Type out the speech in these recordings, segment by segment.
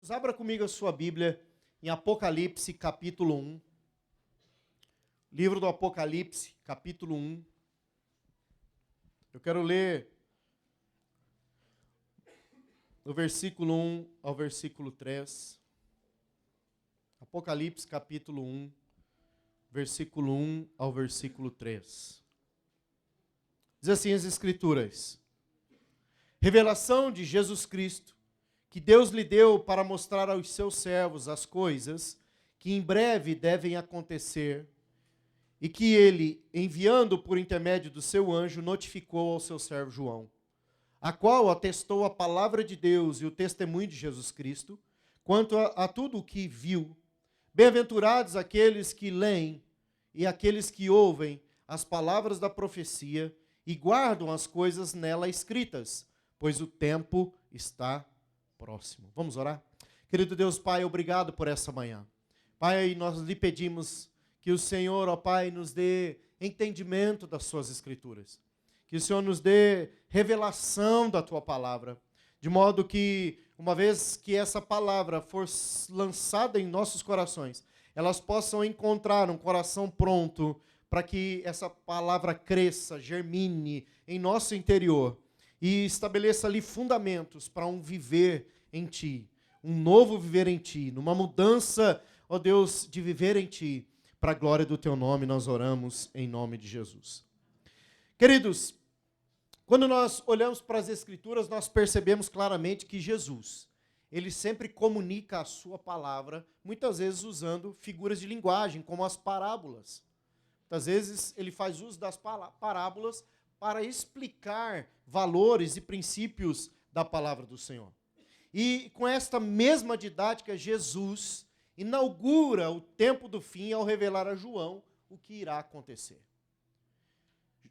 Mas abra comigo a sua Bíblia em Apocalipse, capítulo 1. Livro do Apocalipse, capítulo 1. Eu quero ler do versículo 1 ao versículo 3. Apocalipse, capítulo 1, versículo 1 ao versículo 3. Diz assim as Escrituras: Revelação de Jesus Cristo, que Deus lhe deu para mostrar aos seus servos as coisas que em breve devem acontecer, e que ele, enviando por intermédio do seu anjo, notificou ao seu servo João, a qual atestou a palavra de Deus e o testemunho de Jesus Cristo, quanto a tudo o que viu. Bem-aventurados aqueles que leem e aqueles que ouvem as palavras da profecia e guardam as coisas nela escritas, pois o tempo está próximo. Vamos orar? Querido Deus, Pai, obrigado por essa manhã. Pai, nós lhe pedimos que o Senhor, ó Pai, nos dê entendimento das suas Escrituras. Que o Senhor nos dê revelação da tua palavra, de modo que, uma vez que essa palavra for lançada em nossos corações, elas possam encontrar um coração pronto para que essa palavra cresça, germine em nosso interior e estabeleça ali fundamentos para um viver em Ti, um novo viver em Ti, numa mudança, ó Deus, de viver em Ti. Para a glória do Teu nome, nós oramos em nome de Jesus. Queridos, quando nós olhamos para as Escrituras, nós percebemos claramente que Jesus, ele sempre comunica a sua palavra, muitas vezes usando figuras de linguagem, como as parábolas. Muitas vezes ele faz uso das parábolas para explicar valores e princípios da palavra do Senhor. E com esta mesma didática, Jesus inaugura o tempo do fim ao revelar a João o que irá acontecer.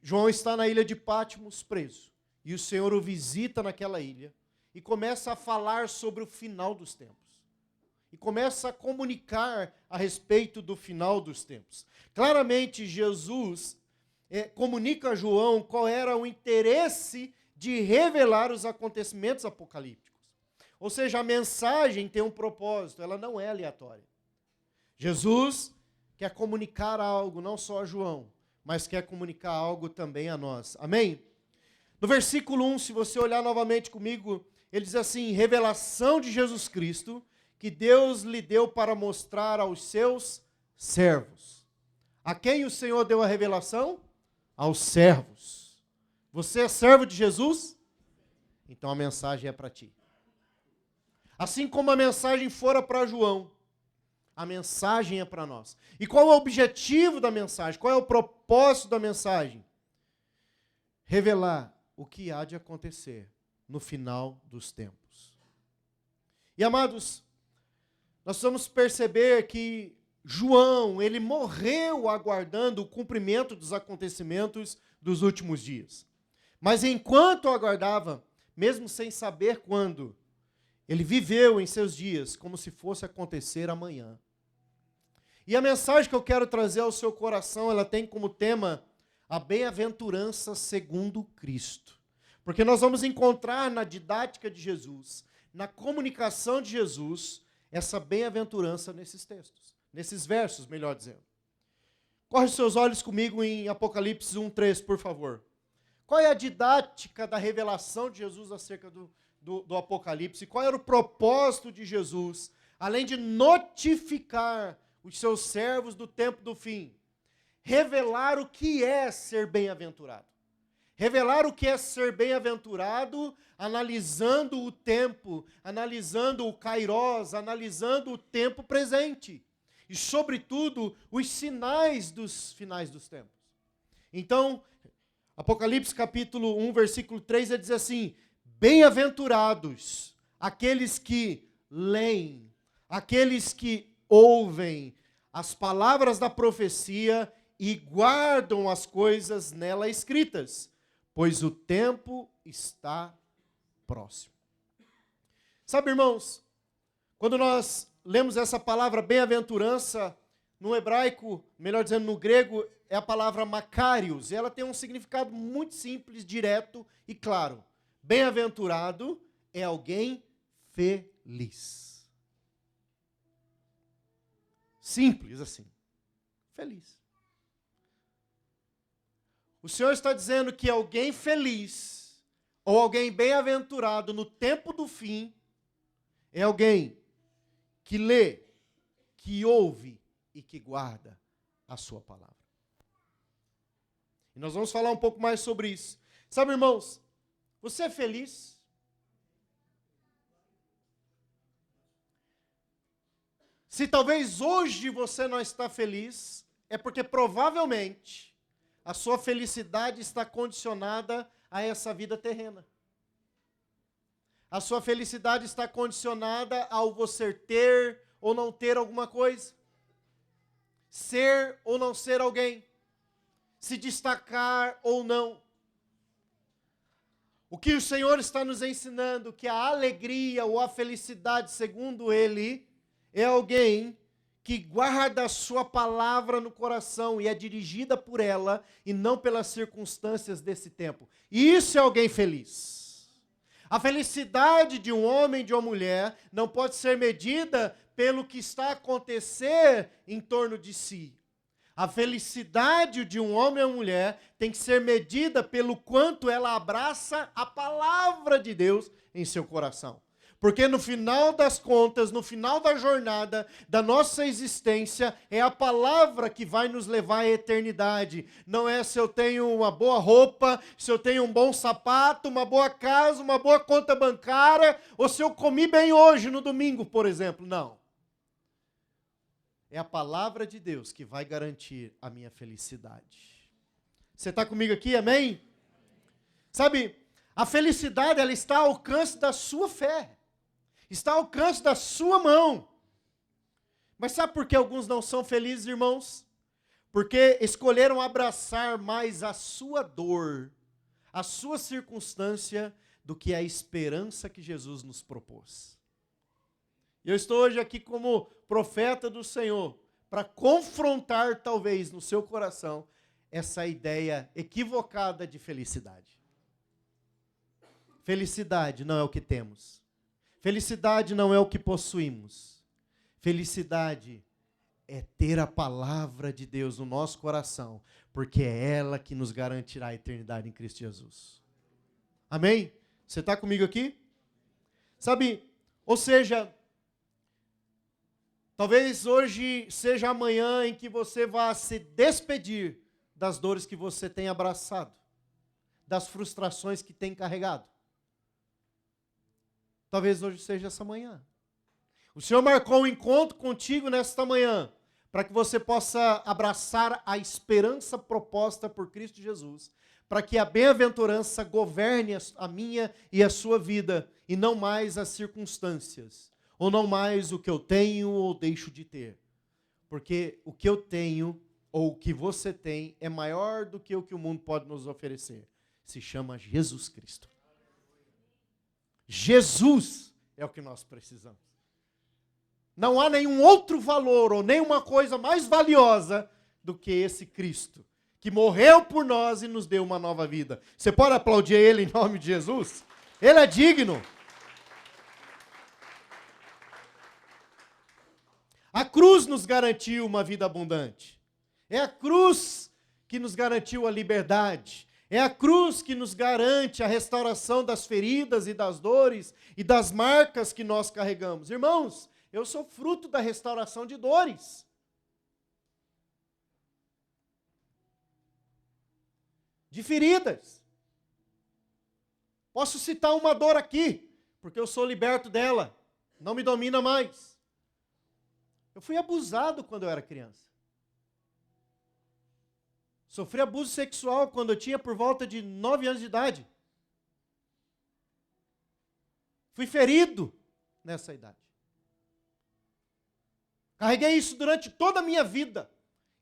João está na ilha de Patmos preso, e o Senhor o visita naquela ilha e começa a falar sobre o final dos tempos. E começa a comunicar a respeito do final dos tempos. Claramente, Jesus comunica a João qual era o interesse de revelar os acontecimentos apocalípticos. Ou seja, a mensagem tem um propósito, ela não é aleatória. Jesus quer comunicar algo, não só a João, mas quer comunicar algo também a nós. Amém? No versículo 1, se você olhar novamente comigo, ele diz assim: revelação de Jesus Cristo, que Deus lhe deu para mostrar aos seus servos. A quem o Senhor deu a revelação? Aos servos. Você é servo de Jesus? Então a mensagem é para ti. Assim como a mensagem fora para João, a mensagem é para nós. E qual é o objetivo da mensagem? Qual é o propósito da mensagem? Revelar o que há de acontecer no final dos tempos. E amados, nós vamos perceber que João, ele morreu aguardando o cumprimento dos acontecimentos dos últimos dias. Mas enquanto aguardava, mesmo sem saber quando, ele viveu em seus dias como se fosse acontecer amanhã. E a mensagem que eu quero trazer ao seu coração, ela tem como tema a bem-aventurança segundo Cristo. Porque nós vamos encontrar na didática de Jesus, na comunicação de Jesus, essa bem-aventurança nesses textos, nesses versos, melhor dizendo. Corre os seus olhos comigo em Apocalipse 1:3, por favor. Qual é a didática da revelação de Jesus acerca do Apocalipse? Qual era o propósito de Jesus, além de notificar os seus servos do tempo do fim? Revelar o que é ser bem-aventurado. Revelar o que é ser bem-aventurado, analisando o tempo, analisando o kairós, analisando o tempo presente. E, sobretudo, os sinais dos finais dos tempos. Então, Apocalipse capítulo 1, versículo 3, ele diz assim: bem-aventurados aqueles que leem, aqueles que ouvem as palavras da profecia e guardam as coisas nela escritas, pois o tempo está próximo. Sabe, irmãos, quando nós lemos essa palavra bem-aventurança, no hebraico, melhor dizendo, no grego, é a palavra makarios, e ela tem um significado muito simples, direto e claro. Bem-aventurado é alguém feliz. Simples assim. Feliz. O Senhor está dizendo que alguém feliz, ou alguém bem-aventurado no tempo do fim, é alguém que lê, que ouve e que guarda a sua palavra. E nós vamos falar um pouco mais sobre isso. Sabe, irmãos, você é feliz? Se talvez hoje você não está feliz, é porque provavelmente a sua felicidade está condicionada a essa vida terrena. A sua felicidade está condicionada ao você ter ou não ter alguma coisa. Ser ou não ser alguém. Se destacar ou não. O que o Senhor está nos ensinando, que a alegria ou a felicidade, segundo Ele, é alguém que guarda a sua palavra no coração e é dirigida por ela e não pelas circunstâncias desse tempo. E isso é alguém feliz. A felicidade de um homem e de uma mulher não pode ser medida pelo que está a acontecer em torno de si. A felicidade de um homem ou mulher tem que ser medida pelo quanto ela abraça a palavra de Deus em seu coração. Porque no final das contas, no final da jornada da nossa existência, é a palavra que vai nos levar à eternidade. Não é se eu tenho uma boa roupa, se eu tenho um bom sapato, uma boa casa, uma boa conta bancária, ou se eu comi bem hoje, no domingo, por exemplo. Não. É a palavra de Deus que vai garantir a minha felicidade. Você está comigo aqui, amém? Sabe, a felicidade ela está ao alcance da sua fé. Está ao alcance da sua mão. Mas sabe por que alguns não são felizes, irmãos? Porque escolheram abraçar mais a sua dor, a sua circunstância, do que a esperança que Jesus nos propôs. Eu estou hoje aqui como profeta do Senhor, para confrontar talvez no seu coração essa ideia equivocada de felicidade. Felicidade não é o que temos. Felicidade não é o que possuímos. Felicidade é ter a palavra de Deus no nosso coração, porque é ela que nos garantirá a eternidade em Cristo Jesus. Amém? Você está comigo aqui? Sabe, ou seja, talvez hoje seja amanhã em que você vá se despedir das dores que você tem abraçado, das frustrações que tem carregado. Talvez hoje seja essa manhã. O Senhor marcou um encontro contigo nesta manhã, para que você possa abraçar a esperança proposta por Cristo Jesus, para que a bem-aventurança governe a minha e a sua vida, e não mais as circunstâncias, ou não mais o que eu tenho ou deixo de ter. Porque o que eu tenho, ou o que você tem, é maior do que o mundo pode nos oferecer. Se chama Jesus Cristo. Jesus é o que nós precisamos. Não há nenhum outro valor ou nenhuma coisa mais valiosa do que esse Cristo, que morreu por nós e nos deu uma nova vida. Você pode aplaudir Ele em nome de Jesus? Ele é digno. A cruz nos garantiu uma vida abundante. É a cruz que nos garantiu a liberdade. É a cruz que nos garante a restauração das feridas e das dores e das marcas que nós carregamos. Irmãos, eu sou fruto da restauração de dores. De feridas. Posso citar uma dor aqui, porque eu sou liberto dela. Não me domina mais. Eu fui abusado quando eu era criança. Sofri abuso sexual quando eu tinha por volta de 9 anos de idade. Fui ferido nessa idade. Carreguei isso durante toda a minha vida.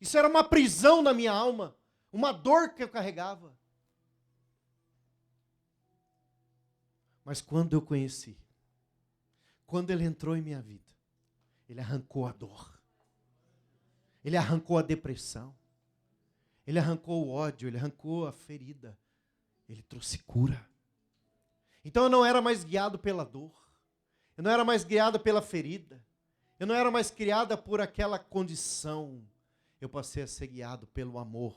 Isso era uma prisão na minha alma, uma dor que eu carregava. Mas quando eu conheci, quando Ele entrou em minha vida, Ele arrancou a dor. Ele arrancou a depressão. Ele arrancou o ódio, Ele arrancou a ferida. Ele trouxe cura. Então eu não era mais guiado pela dor. Eu não era mais guiado pela ferida. Eu não era mais criada por aquela condição. Eu passei a ser guiado pelo amor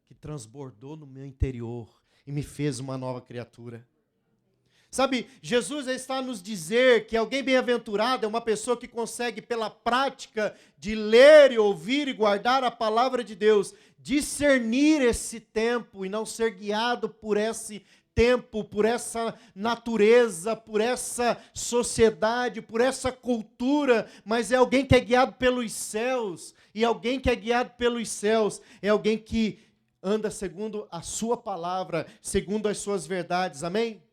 que transbordou no meu interior e me fez uma nova criatura. Sabe, Jesus está a nos dizer que alguém bem-aventurado é uma pessoa que consegue, pela prática de ler e ouvir e guardar a palavra de Deus, discernir esse tempo e não ser guiado por esse tempo, por essa natureza, por essa sociedade, por essa cultura, mas é alguém que é guiado pelos céus. E alguém que é guiado pelos céus é alguém que anda segundo a sua palavra, segundo as suas verdades. Amém?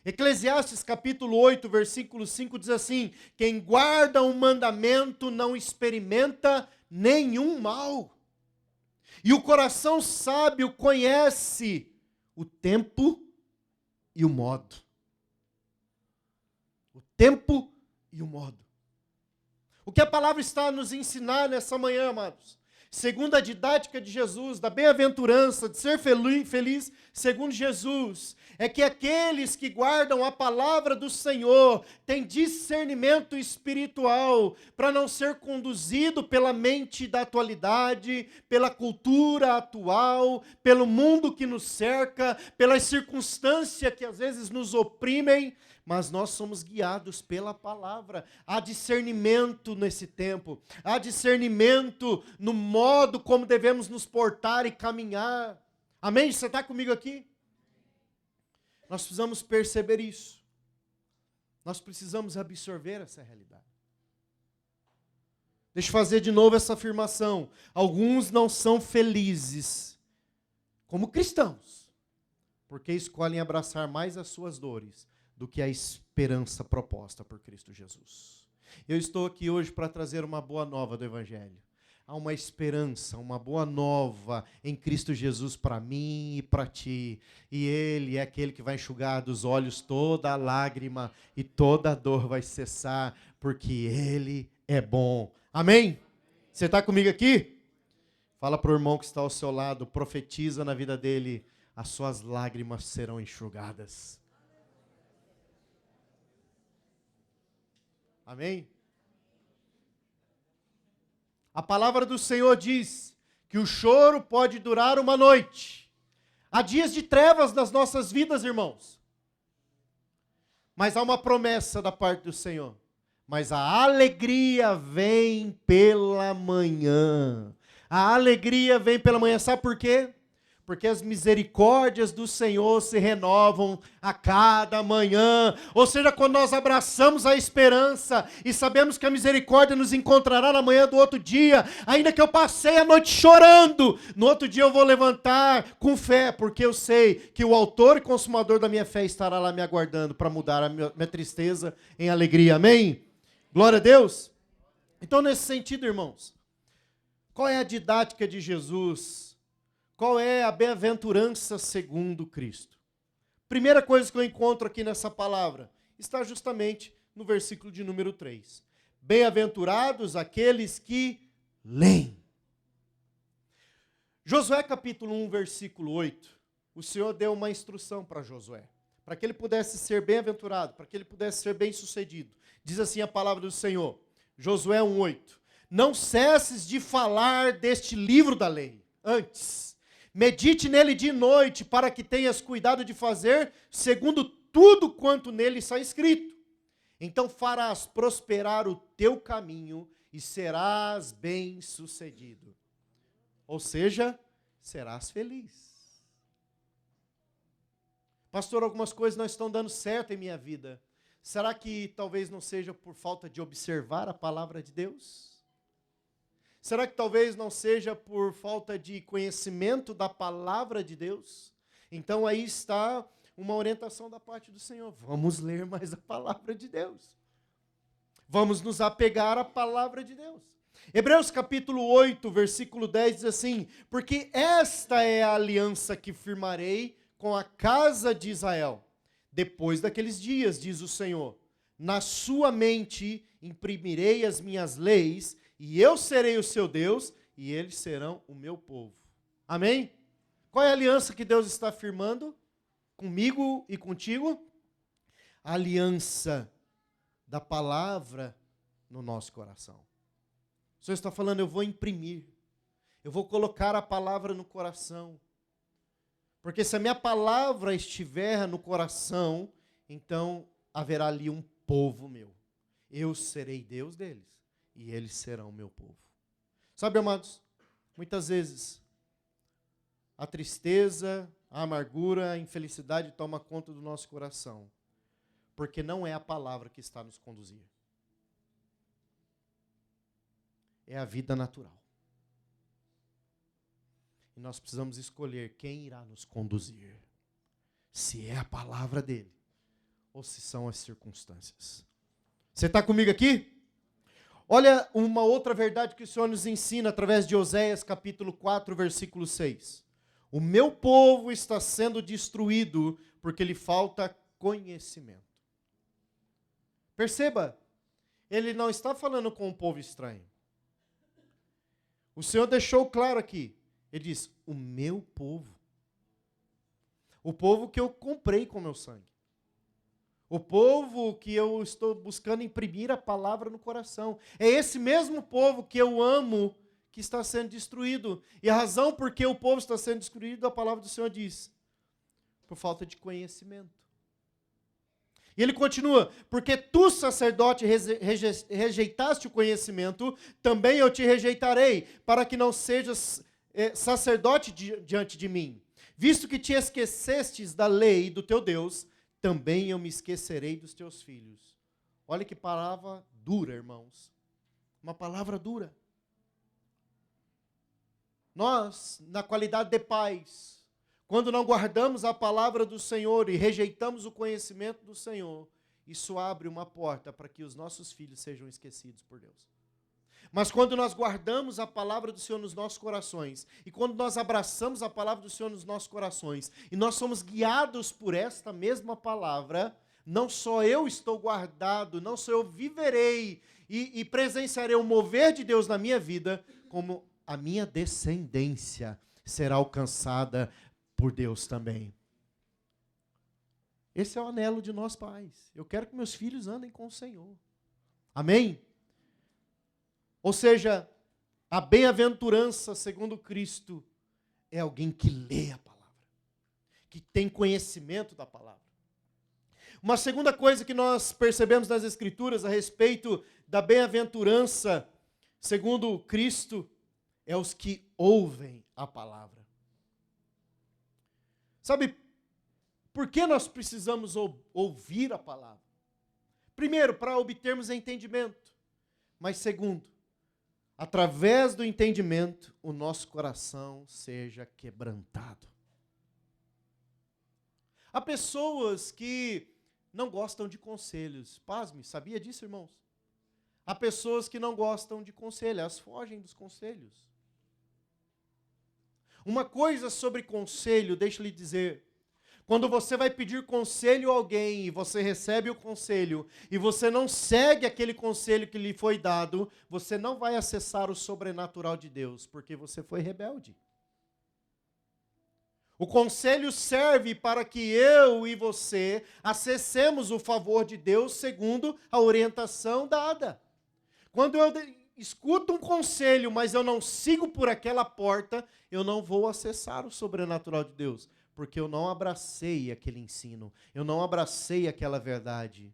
Eclesiastes capítulo 8, versículo 5 diz assim: quem guarda o mandamento não experimenta nenhum mal. E o coração sábio conhece o tempo e o modo. O tempo e o modo. O que a palavra está a nos ensinar nessa manhã, amados? Segundo a didática de Jesus, da bem-aventurança, de ser feliz, segundo Jesus, é que aqueles que guardam a palavra do Senhor têm discernimento espiritual para não ser conduzido pela mente da atualidade, pela cultura atual, pelo mundo que nos cerca, pelas circunstâncias que às vezes nos oprimem, mas nós somos guiados pela palavra. Há discernimento nesse tempo, há discernimento no modo como devemos nos portar e caminhar. Amém? Você está comigo aqui? Nós precisamos perceber isso. Nós precisamos absorver essa realidade. Deixa eu fazer de novo essa afirmação. Alguns não são felizes como cristãos, porque escolhem abraçar mais as suas dores do que a esperança proposta por Cristo Jesus. Eu estou aqui hoje para trazer uma boa nova do Evangelho. Há uma esperança, uma boa nova em Cristo Jesus para mim e para ti. E Ele é aquele que vai enxugar dos olhos toda a lágrima e toda a dor vai cessar, porque Ele é bom. Amém? Você está comigo aqui? Fala para o irmão que está ao seu lado, profetiza na vida dele, as suas lágrimas serão enxugadas. Amém? A palavra do Senhor diz que o choro pode durar uma noite. Há dias de trevas nas nossas vidas, irmãos. Mas há uma promessa da parte do Senhor. Mas a alegria vem pela manhã. A alegria vem pela manhã. Sabe por quê? Porque as misericórdias do Senhor se renovam a cada manhã. Ou seja, quando nós abraçamos a esperança e sabemos que a misericórdia nos encontrará na manhã do outro dia, ainda que eu passei a noite chorando, no outro dia eu vou levantar com fé, porque eu sei que o autor e consumador da minha fé estará lá me aguardando para mudar a minha tristeza em alegria. Amém? Glória a Deus. Então, nesse sentido, irmãos, qual é a didática de Jesus? Qual é a bem-aventurança segundo Cristo? Primeira coisa que eu encontro aqui nessa palavra está justamente no versículo de número 3. Bem-aventurados aqueles que leem. Josué capítulo 1, versículo 8. O Senhor deu uma instrução para Josué, para que ele pudesse ser bem-aventurado, para que ele pudesse ser bem-sucedido. Diz assim a palavra do Senhor, Josué 1, 8. Não cesses de falar deste livro da lei, antes medite nele de noite, para que tenhas cuidado de fazer segundo tudo quanto nele está escrito. Então farás prosperar o teu caminho e serás bem-sucedido. Ou seja, serás feliz. Pastor, algumas coisas não estão dando certo em minha vida. Será que talvez não seja por falta de observar a palavra de Deus? Será que talvez não seja por falta de conhecimento da palavra de Deus? Então aí está uma orientação da parte do Senhor. Vamos ler mais a palavra de Deus. Vamos nos apegar à palavra de Deus. Hebreus capítulo 8, versículo 10 diz assim: porque esta é a aliança que firmarei com a casa de Israel. Depois daqueles dias, diz o Senhor, na sua mente imprimirei as minhas leis, e eu serei o seu Deus, e eles serão o meu povo. Amém? Qual é a aliança que Deus está firmando comigo e contigo? A aliança da palavra no nosso coração. O Senhor está falando, eu vou imprimir, eu vou colocar a palavra no coração. Porque se a minha palavra estiver no coração, então haverá ali um povo meu. Eu serei Deus deles e eles serão meu povo. Sabe, amados, muitas vezes a tristeza, a amargura, a infelicidade toma conta do nosso coração, porque não é a palavra que está nos conduzir. É a vida natural. E nós precisamos escolher quem irá nos conduzir. Se é a palavra dele, ou se são as circunstâncias. Você está comigo aqui? Olha uma outra verdade que o Senhor nos ensina através de Oséias capítulo 4, versículo 6. O meu povo está sendo destruído porque lhe falta conhecimento. Perceba, ele não está falando com um povo estranho. O Senhor deixou claro aqui. Ele diz, o meu povo. O povo que eu comprei com meu sangue. O povo que eu estou buscando imprimir a palavra no coração. É esse mesmo povo que eu amo que está sendo destruído. E a razão por que o povo está sendo destruído, a palavra do Senhor diz, por falta de conhecimento. E ele continua, porque tu, sacerdote, rejeitaste o conhecimento, também eu te rejeitarei, para que não sejas sacerdote diante de mim. Visto que te esquecestes da lei do teu Deus, também eu me esquecerei dos teus filhos. Olha que palavra dura, irmãos. Uma palavra dura. Nós, na qualidade de pais, quando não guardamos a palavra do Senhor e rejeitamos o conhecimento do Senhor, isso abre uma porta para que os nossos filhos sejam esquecidos por Deus. Mas quando nós guardamos a palavra do Senhor nos nossos corações, e quando nós abraçamos a palavra do Senhor nos nossos corações, e nós somos guiados por esta mesma palavra, não só eu estou guardado, não só eu viverei e presenciarei o mover de Deus na minha vida, como a minha descendência será alcançada por Deus também. Esse é o anelo de nós pais. Eu quero que meus filhos andem com o Senhor. Amém? Ou seja, a bem-aventurança, segundo Cristo, é alguém que lê a palavra, que tem conhecimento da palavra. Uma segunda coisa que nós percebemos nas Escrituras a respeito da bem-aventurança, segundo Cristo, é os que ouvem a palavra. Sabe, por que nós precisamos ouvir a palavra? Primeiro, para obtermos entendimento. Mas segundo, através do entendimento, o nosso coração seja quebrantado. Há pessoas que não gostam de conselhos. Pasme, sabia disso, irmãos? Há pessoas que não gostam de conselhos, elas fogem dos conselhos. Uma coisa sobre conselho, deixa eu lhe dizer. Quando você vai pedir conselho a alguém e você recebe o conselho e você não segue aquele conselho que lhe foi dado, você não vai acessar o sobrenatural de Deus, porque você foi rebelde. O conselho serve para que eu e você acessemos o favor de Deus segundo a orientação dada. Quando eu escuto um conselho, mas eu não sigo por aquela porta, eu não vou acessar o sobrenatural de Deus. Porque eu não abracei aquele ensino, eu não abracei aquela verdade.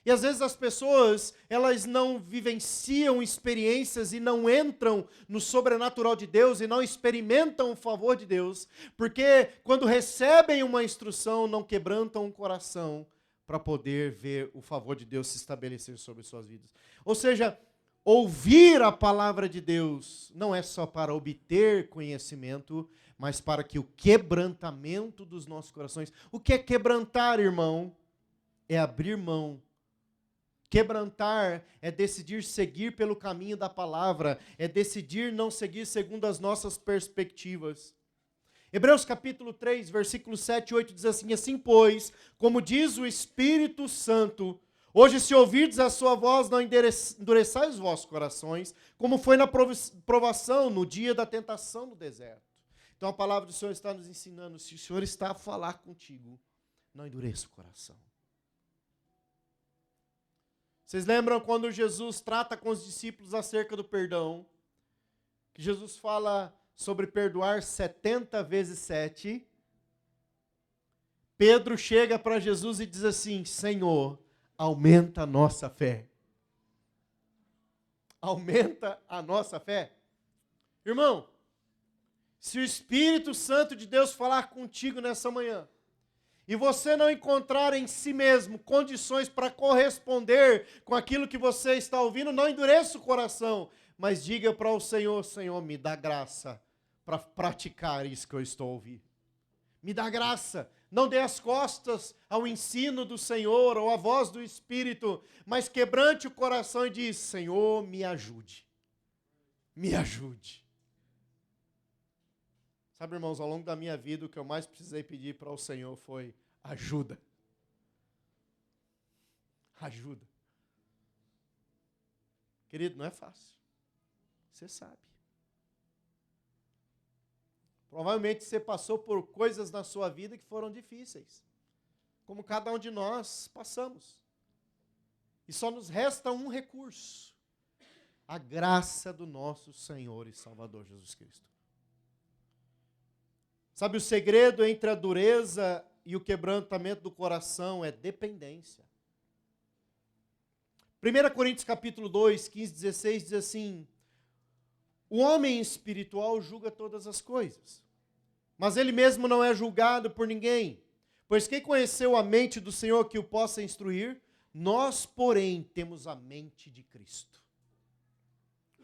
E às vezes as pessoas, elas não vivenciam experiências e não entram no sobrenatural de Deus e não experimentam o favor de Deus, porque quando recebem uma instrução, não quebrantam o coração para poder ver o favor de Deus se estabelecer sobre suas vidas. Ou seja, ouvir a palavra de Deus não é só para obter conhecimento, mas para que o quebrantamento dos nossos corações... O que é quebrantar, irmão? É abrir mão. Quebrantar é decidir seguir pelo caminho da palavra, é decidir não seguir segundo as nossas perspectivas. Hebreus capítulo 3, versículos 7 e 8 diz assim, assim, pois, como diz o Espírito Santo, hoje se ouvirdes a sua voz, não endureçais os vossos corações, como foi na provação, no dia da tentação no deserto. Então a palavra do Senhor está nos ensinando, se o Senhor está a falar contigo, não endureça o coração. Vocês lembram quando Jesus trata com os discípulos acerca do perdão? Que Jesus fala sobre perdoar 70 vezes 7. Pedro chega para Jesus e diz assim: Senhor, aumenta a nossa fé. Aumenta a nossa fé. Irmão, se o Espírito Santo de Deus falar contigo nessa manhã, e você não encontrar em si mesmo condições para corresponder com aquilo que você está ouvindo, não endureça o coração, mas diga para o Senhor: Senhor, me dá graça para praticar isso que eu estou ouvindo. Me dá graça. Não dê as costas ao ensino do Senhor ou à voz do Espírito, mas quebrante o coração e diz: Senhor, me ajude. Me ajude. Sabe, irmãos, ao longo da minha vida, o que eu mais precisei pedir para o Senhor foi ajuda. Ajuda. Querido, não é fácil. Você sabe. Provavelmente você passou por coisas na sua vida que foram difíceis, como cada um de nós passamos. E só nos resta um recurso: a graça do nosso Senhor e Salvador Jesus Cristo. Sabe, o segredo entre a dureza e o quebrantamento do coração é dependência. 1 Coríntios capítulo 2, 15, 16 diz assim: o homem espiritual julga todas as coisas, mas ele mesmo não é julgado por ninguém. Pois quem conheceu a mente do Senhor que o possa instruir? Nós, porém, temos a mente de Cristo.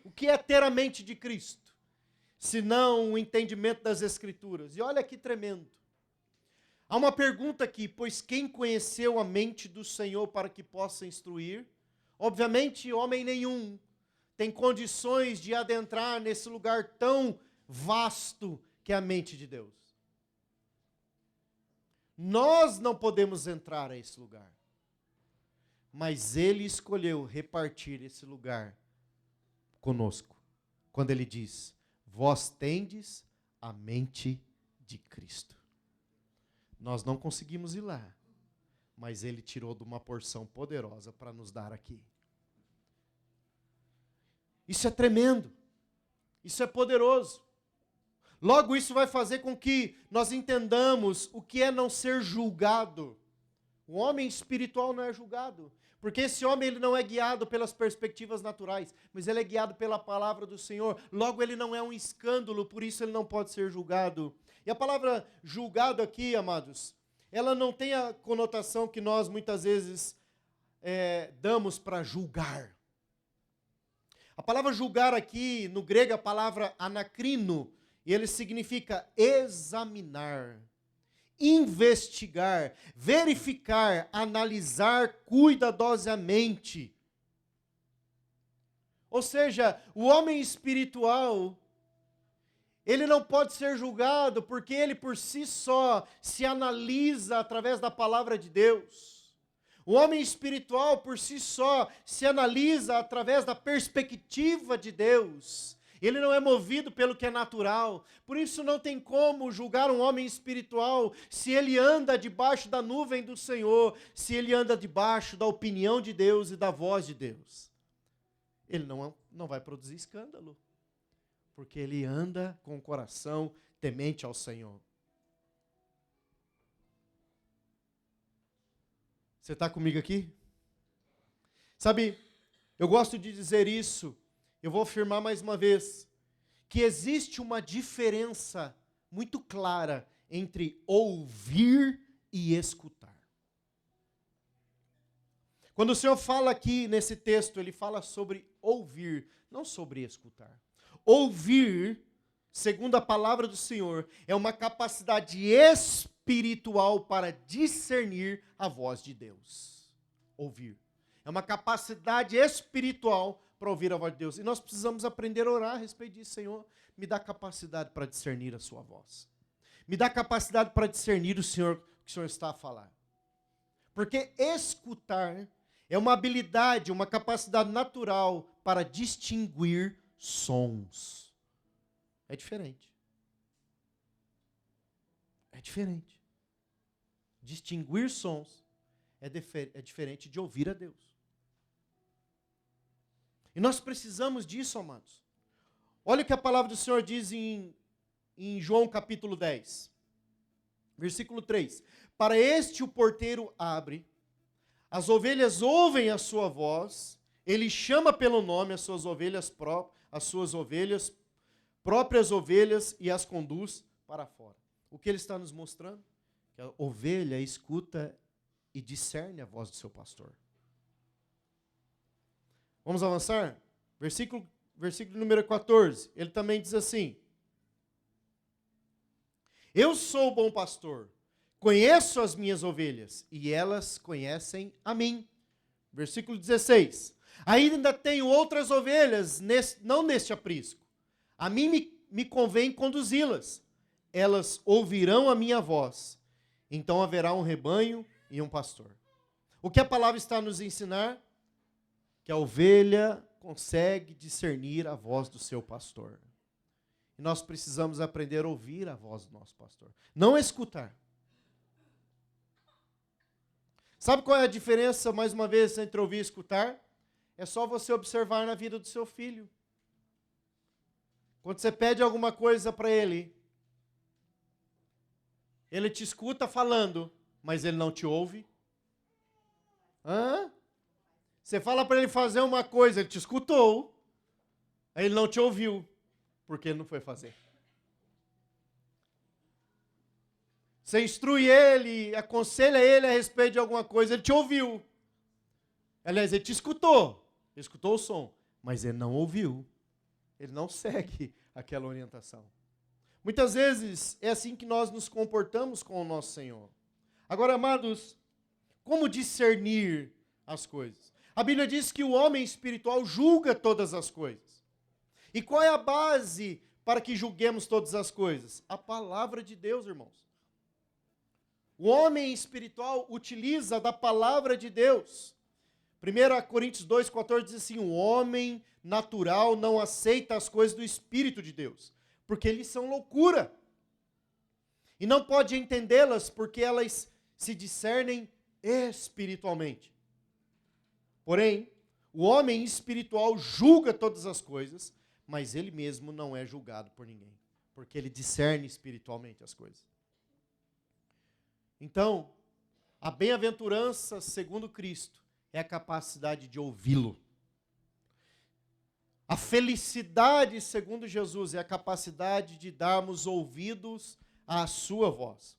O que é ter a mente de Cristo? Senão o entendimento das Escrituras. E olha que tremendo. Há uma pergunta aqui: pois quem conheceu a mente do Senhor para que possa instruir? Obviamente, homem nenhum tem condições de adentrar nesse lugar tão vasto que é a mente de Deus. Nós não podemos entrar a esse lugar. Mas Ele escolheu repartir esse lugar conosco. Quando Ele diz: vós tendes a mente de Cristo. Nós não conseguimos ir lá, mas Ele tirou de uma porção poderosa para nos dar aqui. Isso é tremendo. Isso é poderoso. Logo, isso vai fazer com que nós entendamos o que é não ser julgado. O homem espiritual não é julgado, porque esse homem ele não é guiado pelas perspectivas naturais, mas ele é guiado pela palavra do Senhor. Logo, ele não é um escândalo, por isso ele não pode ser julgado. E a palavra julgado aqui, amados, ela não tem a conotação que nós muitas vezes damos para julgar. A palavra julgar aqui, no grego, é a palavra anacrino, e ele significa examinar, investigar, verificar, analisar cuidadosamente. Ou seja, o homem espiritual, ele não pode ser julgado porque ele por si só se analisa através da palavra de Deus. O homem espiritual por si só se analisa através da perspectiva de Deus. Ele não é movido pelo que é natural. Por isso não tem como julgar um homem espiritual se ele anda debaixo da nuvem do Senhor, se ele anda debaixo da opinião de Deus e da voz de Deus. Ele não vai produzir escândalo, porque ele anda com o coração temente ao Senhor. Você está comigo aqui? Sabe, eu gosto de dizer isso. Eu vou afirmar mais uma vez, que existe uma diferença muito clara entre ouvir e escutar. Quando o Senhor fala aqui nesse texto, Ele fala sobre ouvir, não sobre escutar. Ouvir, segundo a palavra do Senhor, é uma capacidade espiritual para discernir a voz de Deus. Ouvir. É uma capacidade espiritual para ouvir a voz de Deus. E nós precisamos aprender a orar a respeito disso. Senhor, me dá capacidade para discernir a sua voz. Me dá capacidade para discernir o que o Senhor está a falar. Porque escutar é uma habilidade, uma capacidade natural para distinguir sons. É diferente. É diferente. Distinguir sons é diferente de ouvir a Deus. E nós precisamos disso, amados. Olha o que a palavra do Senhor diz em João capítulo 10, versículo 3. Para este o porteiro abre, as ovelhas ouvem a sua voz, ele chama pelo nome as suas próprias ovelhas e as conduz para fora. O que ele está nos mostrando? Que a ovelha escuta e discerne a voz do seu pastor. Vamos avançar? Versículo número 14. Ele também diz assim: eu sou o bom pastor, conheço as minhas ovelhas e elas conhecem a mim. Versículo 16. Ainda tenho outras ovelhas, não neste aprisco. A mim me convém conduzi-las. Elas ouvirão a minha voz. Então haverá um rebanho e um pastor. O que a palavra está a nos ensinar? Que a ovelha consegue discernir a voz do seu pastor. E nós precisamos aprender a ouvir a voz do nosso pastor. Não escutar. Sabe qual é a diferença, mais uma vez, entre ouvir e escutar? É só você observar na vida do seu filho. Quando você pede alguma coisa para ele, ele te escuta falando, mas ele não te ouve. Hã? Você fala para ele fazer uma coisa, ele te escutou, aí ele não te ouviu, porque ele não foi fazer. Você instrui ele, aconselha ele a respeito de alguma coisa, ele te ouviu. Aliás, ele te escutou o som, mas ele não ouviu. Ele não segue aquela orientação. Muitas vezes é assim que nós nos comportamos com o nosso Senhor. Agora, amados, como discernir as coisas? A Bíblia diz que o homem espiritual julga todas as coisas. E qual é a base para que julguemos todas as coisas? A palavra de Deus, irmãos. O homem espiritual utiliza da palavra de Deus. 1 Coríntios 2,14 diz assim: o homem natural não aceita as coisas do Espírito de Deus, porque eles são loucura. E não pode entendê-las porque elas se discernem espiritualmente. Porém, o homem espiritual julga todas as coisas, mas ele mesmo não é julgado por ninguém, porque ele discerne espiritualmente as coisas. Então, a bem-aventurança segundo Cristo é a capacidade de ouvi-lo. A felicidade segundo Jesus é a capacidade de darmos ouvidos à sua voz.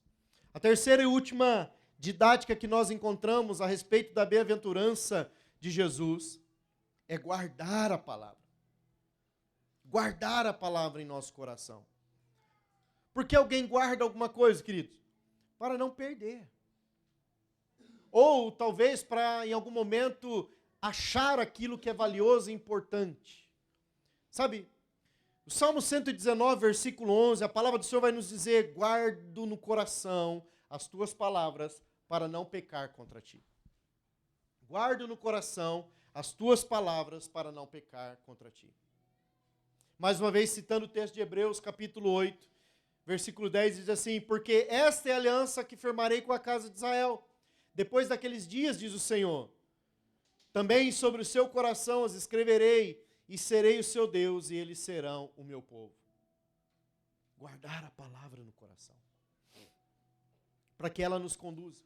A terceira e última didática que nós encontramos a respeito da bem-aventurança de Jesus é guardar a palavra. Guardar a palavra em nosso coração. Por que alguém guarda alguma coisa, queridos? Para não perder. Ou talvez para, em algum momento, achar aquilo que é valioso e importante. Sabe, o Salmo 119, versículo 11, a palavra do Senhor vai nos dizer: guardo no coração as tuas palavras para não pecar contra ti. Guardo no coração as tuas palavras para não pecar contra ti. Mais uma vez, citando o texto de Hebreus, capítulo 8, versículo 10, diz assim: porque esta é a aliança que firmarei com a casa de Israel. Depois daqueles dias, diz o Senhor, também sobre o seu coração as escreverei, e serei o seu Deus, e eles serão o meu povo. Guardar a palavra no coração, para que ela nos conduza.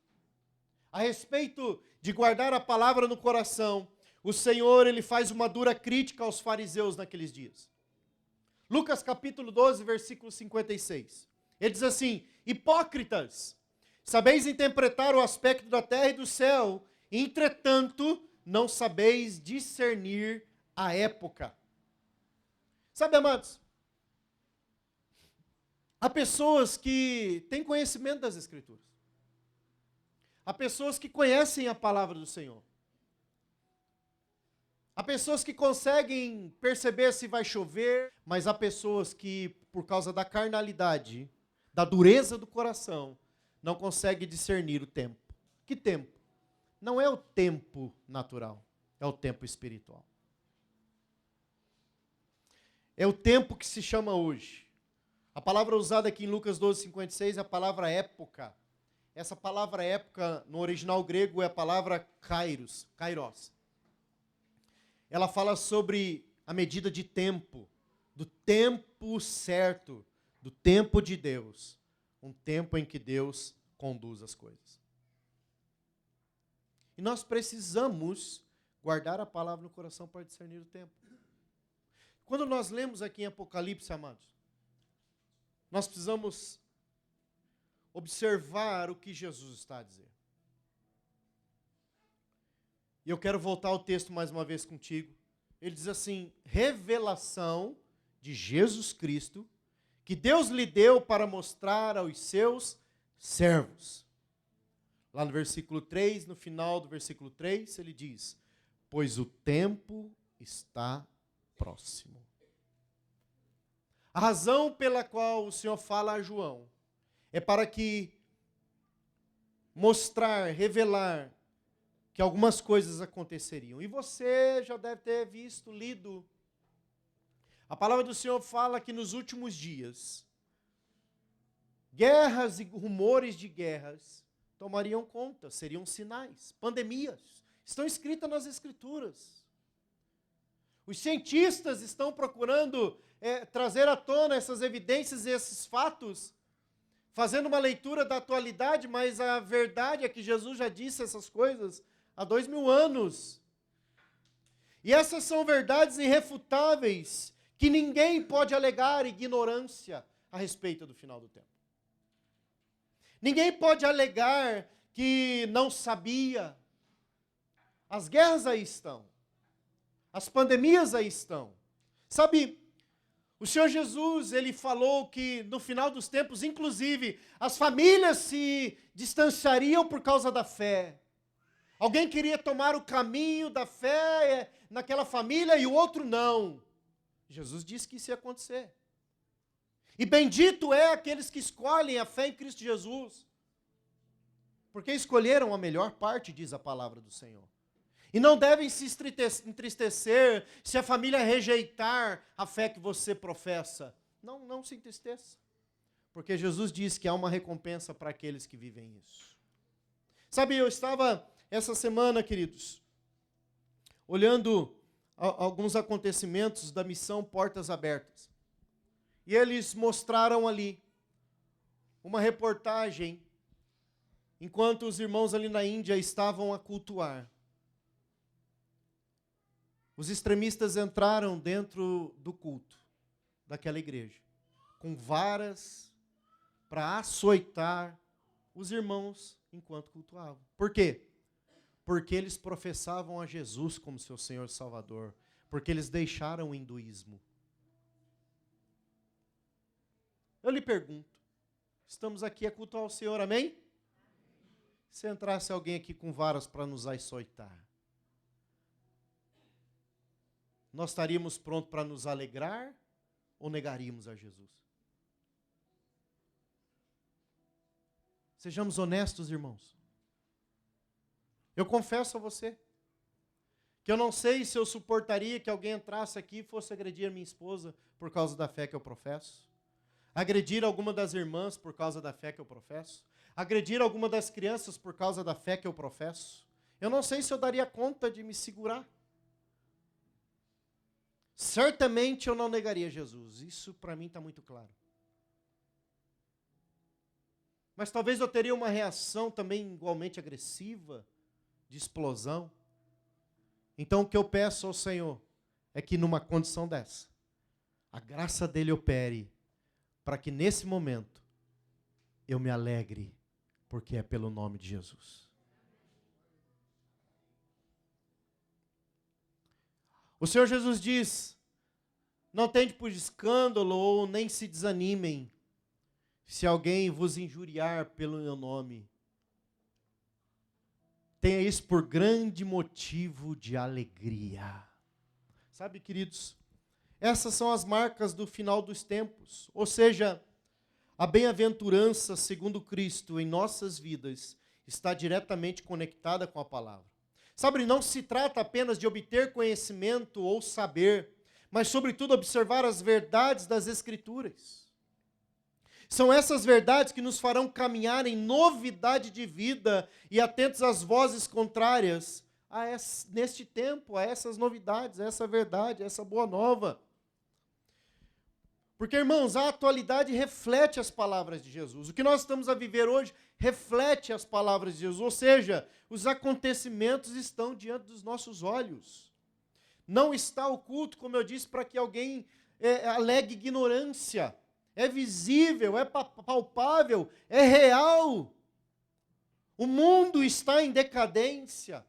A respeito de guardar a palavra no coração, o Senhor, ele faz uma dura crítica aos fariseus naqueles dias. Lucas capítulo 12, versículo 56. Ele diz assim: hipócritas, sabeis interpretar o aspecto da terra e do céu, entretanto, não sabeis discernir a época. Sabe, amados, há pessoas que têm conhecimento das Escrituras. Há pessoas que conhecem a palavra do Senhor. Há pessoas que conseguem perceber se vai chover, mas há pessoas que, por causa da carnalidade, da dureza do coração, não conseguem discernir o tempo. Que tempo? Não é o tempo natural, é o tempo espiritual. É o tempo que se chama hoje. A palavra usada aqui em Lucas 12, 56 é a palavra época. Essa palavra época, no original grego, é a palavra kairos. ela fala sobre a medida de tempo, do tempo certo, do tempo de Deus, um tempo em que Deus conduz as coisas. E nós precisamos guardar a palavra no coração para discernir o tempo. Quando nós lemos aqui em Apocalipse, amados, nós precisamos observar o que Jesus está a dizer. E eu quero voltar ao texto mais uma vez contigo. Ele diz assim: revelação de Jesus Cristo, que Deus lhe deu para mostrar aos seus servos. Lá no versículo 3, no final do versículo 3, ele diz: pois o tempo está próximo. A razão pela qual o Senhor fala a João é para que mostrar, revelar que algumas coisas aconteceriam. E você já deve ter visto, lido. A palavra do Senhor fala que nos últimos dias, guerras e rumores de guerras tomariam conta, seriam sinais, pandemias. Estão escritas nas Escrituras. Os cientistas estão procurando trazer à tona essas evidências e esses fatos, fazendo uma leitura da atualidade, mas a verdade é que Jesus já disse essas coisas há 2000 anos. E essas são verdades irrefutáveis, que ninguém pode alegar ignorância a respeito do final do tempo. Ninguém pode alegar que não sabia. As guerras aí estão. As pandemias aí estão. Sabe, o Senhor Jesus, ele falou que no final dos tempos, inclusive, as famílias se distanciariam por causa da fé. Alguém queria tomar o caminho da fé naquela família e o outro não. Jesus disse que isso ia acontecer. E bendito é aqueles que escolhem a fé em Cristo Jesus, porque escolheram a melhor parte, diz a palavra do Senhor. E não devem se entristecer se a família rejeitar a fé que você professa. Não se entristeça, porque Jesus diz que há uma recompensa para aqueles que vivem isso. Sabe, eu estava essa semana, queridos, olhando alguns acontecimentos da missão Portas Abertas. E eles mostraram ali uma reportagem, enquanto os irmãos ali na Índia estavam a cultuar. Os extremistas entraram dentro do culto daquela igreja, com varas para açoitar os irmãos enquanto cultuavam. Por quê? Porque eles professavam a Jesus como seu Senhor e Salvador, porque eles deixaram o hinduísmo. Eu lhe pergunto, estamos aqui a cultuar o Senhor, amém? Se entrasse alguém aqui com varas para nos açoitar, nós estaríamos prontos para nos alegrar ou negaríamos a Jesus? Sejamos honestos, irmãos. Eu confesso a você que eu não sei se eu suportaria que alguém entrasse aqui e fosse agredir a minha esposa por causa da fé que eu professo, agredir alguma das irmãs por causa da fé que eu professo, agredir alguma das crianças por causa da fé que eu professo. Eu não sei se eu daria conta de me segurar. Certamente eu não negaria Jesus. Isso para mim está muito claro. Mas talvez eu teria uma reação também igualmente agressiva, de explosão. Então o que eu peço ao Senhor é que numa condição dessa, a graça dele opere, para que nesse momento eu me alegre, porque é pelo nome de Jesus. O Senhor Jesus diz: não tende por escândalo ou nem se desanimem se alguém vos injuriar pelo meu nome. Tenha isso por grande motivo de alegria. Sabe, queridos, essas são as marcas do final dos tempos. Ou seja, a bem-aventurança segundo Cristo em nossas vidas está diretamente conectada com a palavra. Sabe, não se trata apenas de obter conhecimento ou saber, mas sobretudo observar as verdades das Escrituras. São essas verdades que nos farão caminhar em novidade de vida e atentos às vozes contrárias neste tempo, a essas novidades, a essa verdade, a essa boa nova. Porque, irmãos, a atualidade reflete as palavras de Jesus. O que nós estamos a viver hoje reflete as palavras de Jesus. Ou seja, os acontecimentos estão diante dos nossos olhos. Não está oculto, como eu disse, para que alguém alegue ignorância. É visível, é palpável, é real. O mundo está em decadência.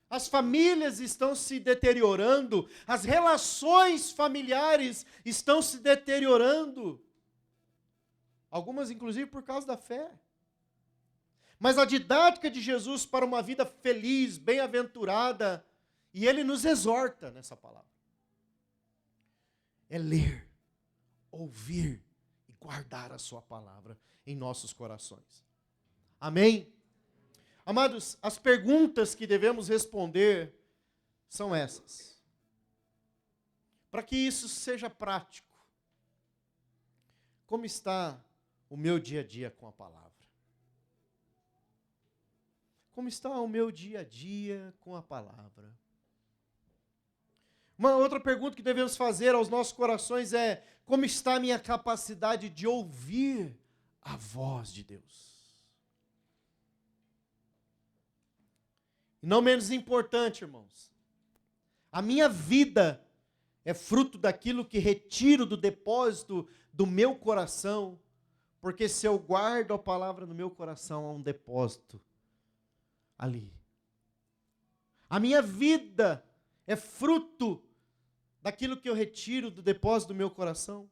As famílias estão se deteriorando, as relações familiares estão se deteriorando. Algumas, inclusive, por causa da fé. Mas a didática de Jesus para uma vida feliz, bem-aventurada, e ele nos exorta nessa palavra, é ler, ouvir e guardar a sua palavra em nossos corações. Amém? Amados, as perguntas que devemos responder são essas. Para que isso seja prático, como está o meu dia a dia com a palavra? Como está o meu dia a dia com a palavra? Uma outra pergunta que devemos fazer aos nossos corações é: como está a minha capacidade de ouvir a voz de Deus? E não menos importante, irmãos, a minha vida é fruto daquilo que retiro do depósito do meu coração, porque se eu guardo a palavra no meu coração, há um depósito ali. A minha vida é fruto daquilo que eu retiro do depósito do meu coração.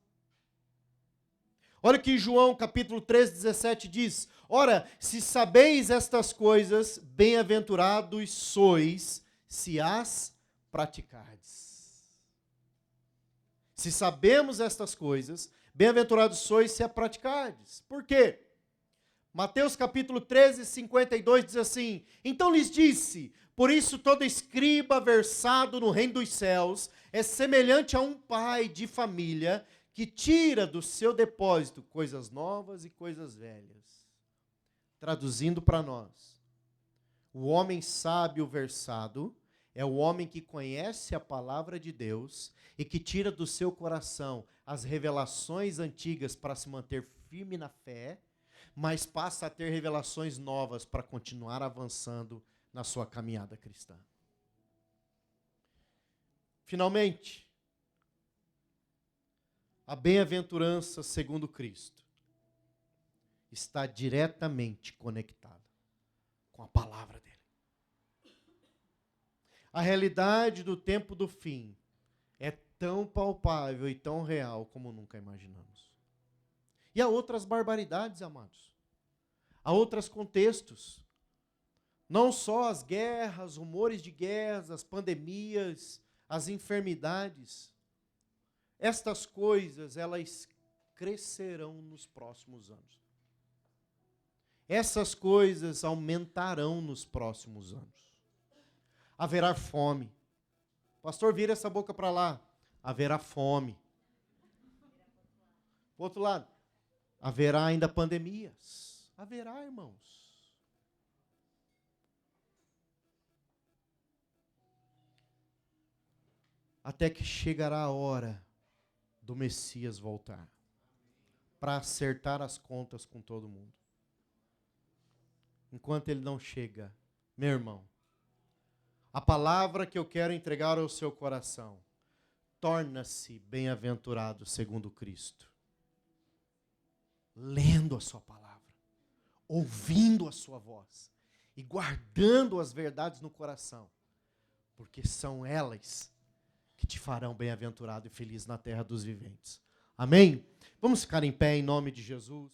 Olha o que João capítulo 3, 17 diz: ora, se sabeis estas coisas, bem-aventurados sois, se as praticardes. Se sabemos estas coisas, bem-aventurados sois, se as praticardes. Por quê? Mateus capítulo 13, 52 diz assim: então lhes disse, por isso todo escriba versado no reino dos céus é semelhante a um pai de família que tira do seu depósito coisas novas e coisas velhas. Traduzindo para nós, o homem sábio versado é o homem que conhece a palavra de Deus e que tira do seu coração as revelações antigas para se manter firme na fé, mas passa a ter revelações novas para continuar avançando na sua caminhada cristã. Finalmente, a bem-aventurança segundo Cristo está diretamente conectada com a palavra dele. A realidade do tempo do fim é tão palpável e tão real como nunca imaginamos. E há outras barbaridades, amados. Há outros contextos. Não só as guerras, rumores de guerras, as pandemias, as enfermidades. Estas coisas, elas crescerão nos próximos anos. Essas coisas aumentarão nos próximos anos. Haverá fome. Pastor, vira essa boca para lá. Haverá fome. Por outro lado, haverá ainda pandemias. Haverá, irmãos. Até que chegará a hora do Messias voltar para acertar as contas com todo mundo. Enquanto ele não chega, meu irmão, a palavra que eu quero entregar ao seu coração, torna-se bem-aventurado segundo Cristo. Lendo a sua palavra, ouvindo a sua voz e guardando as verdades no coração, porque são elas que te farão bem-aventurado e feliz na terra dos viventes. Amém? Vamos ficar em pé em nome de Jesus.